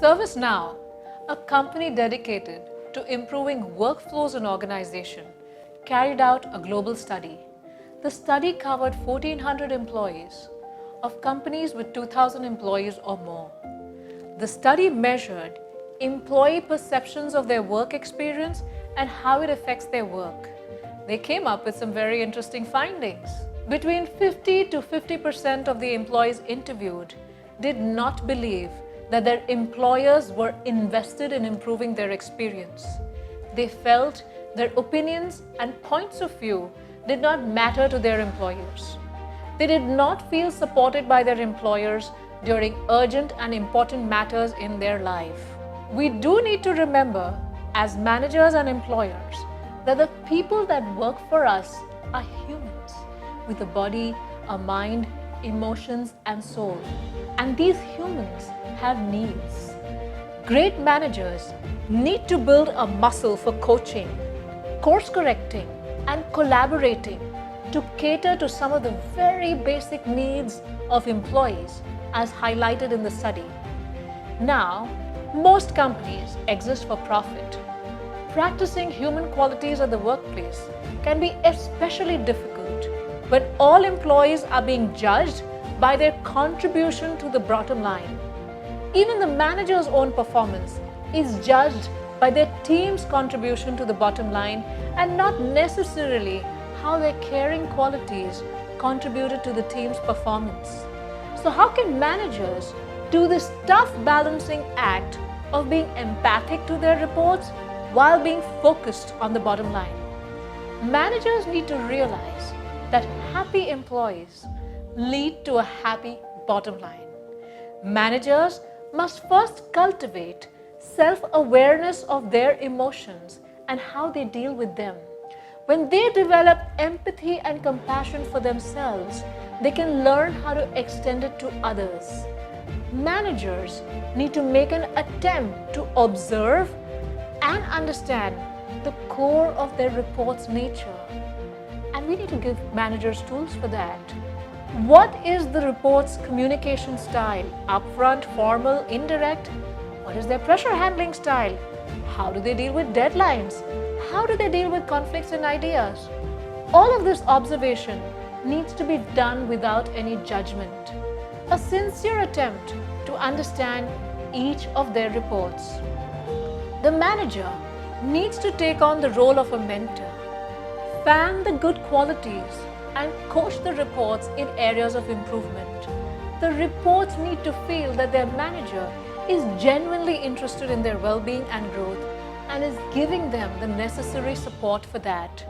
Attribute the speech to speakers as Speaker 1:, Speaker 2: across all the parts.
Speaker 1: ServiceNow, a company dedicated to improving workflows in organization, carried out a global study. The study covered 1,400 employees of companies with 2,000 employees or more. The study measured employee perceptions of their work experience and how it affects their work. They came up with some very interesting findings. Between 50 to 50% of the employees interviewed did not believe that their employers were invested in improving their experience. They felt their opinions and points of view did not matter to their employers. They did not feel supported by their employers during urgent and important matters in their life. We do need to remember, as managers and employers, that the people that work for us are humans with a body, a mind, emotions, and soul. And these humans have needs. Great managers need to build a muscle for coaching, course correcting, and collaborating to cater to some of the very basic needs of employees as highlighted in the study. Now, most companies exist for profit. Practicing human qualities at the workplace can be especially difficult when all employees are being judged by their contribution to the bottom line. Even the manager's own performance is judged by their team's contribution to the bottom line and not necessarily how their caring qualities contributed to the team's performance. So how can managers do this tough balancing act of being empathic to their reports while being focused on the bottom line? Managers need to realize that happy employees lead to a happy bottom line. Managers must first cultivate self-awareness of their emotions and how they deal with them. When they develop empathy and compassion for themselves, they can learn how to extend it to others. Managers need to make an attempt to observe and understand the core of their report's nature. And we need to give managers tools for that. What is the report's communication style? Upfront, formal, indirect? What is their pressure handling style? How do they deal with deadlines? How do they deal with conflicts and ideas? All of this observation needs to be done without any judgment. A sincere attempt to understand each of their reports. The manager needs to take on the role of a mentor, fan the good qualities, and coach the reports in areas of improvement. The reports need to feel that their manager is genuinely interested in their well-being and growth and is giving them the necessary support for that.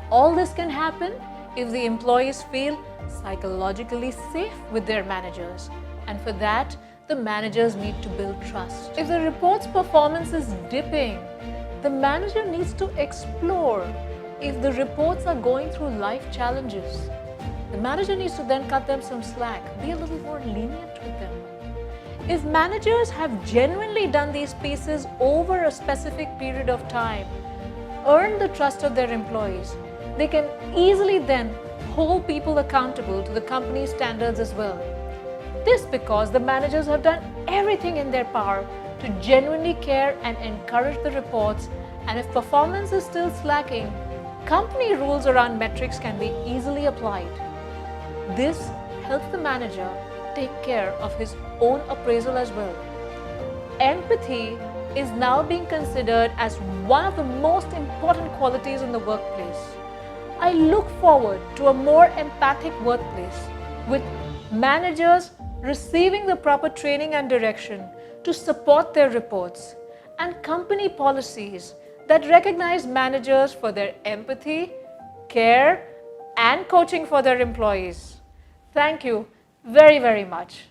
Speaker 1: All this can happen if the employees feel psychologically safe with their managers, and for that, the managers need to build trust. If the report's performance is dipping, the manager needs to explore if the reports are going through life challenges. The manager needs to then cut them some slack, be a little more lenient with them. If managers have genuinely done these pieces over a specific period of time, earn the trust of their employees, they can easily then hold people accountable to the company's standards as well. This because the managers have done everything in their power to genuinely care and encourage the reports, and if performance is still slacking, company rules around metrics can be easily applied. This helps the manager take care of his own appraisal as well. Empathy is now being considered as one of the most important qualities in the workplace. I look forward to a more empathic workplace with managers receiving the proper training and direction to support their reports, and company policies that recognize managers for their empathy, care, and coaching for their employees. Thank you very, very much.